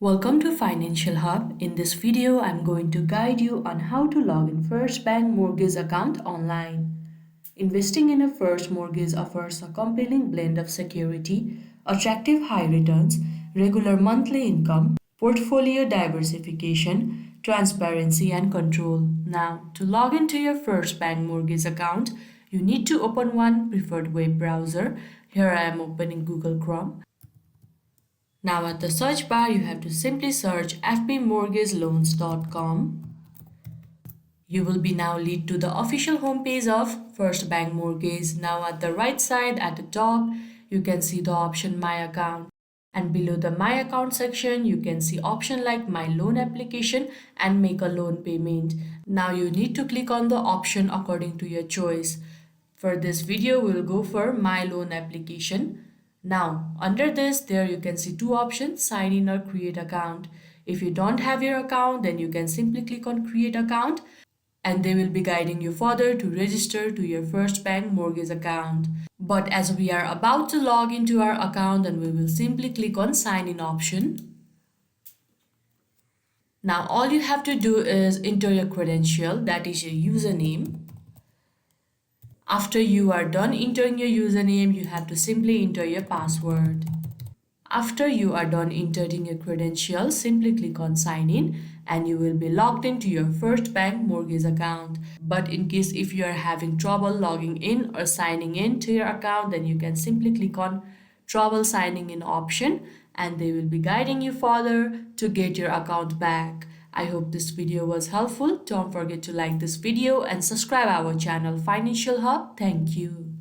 Welcome to Financial Hub. In this video, I'm going to guide you on how to log in First Bank Mortgage account online. Investing in a first mortgage offers a compelling blend of security, attractive high returns, regular monthly income, portfolio diversification, transparency, and control. Now, to log into your First Bank Mortgage account, you need to open one preferred web browser. Here I am opening Google Chrome. Now at the search bar, you have to simply search fbmortgageloans.com. You will be now lead to the official homepage of First Bank Mortgage. Now at the right side at the top, you can see the option My Account. And below the My Account section, you can see option like My Loan Application and Make a Loan Payment. Now you need to click on the option according to your choice. For this video, we'll go for My Loan Application. Now, under this, there you can see two options, sign in or create account. If you don't have your account, then you can simply click on create account and they will be guiding you further to register to your First Bank Mortgage account. But as we are about to log into our account, then we will simply click on sign in option. Now, all you have to do is enter your credential, that is your username. After you are done entering your username, you have to simply enter your password. After you are done entering your credentials, simply click on sign in and you will be logged into your First Bank Mortgage account. But in case if you are having trouble logging in or signing in to your account, then you can simply click on trouble signing in option and they will be guiding you further to get your account back. I hope this video was helpful. Don't forget to like this video and subscribe our channel Financial Hub. Thank you.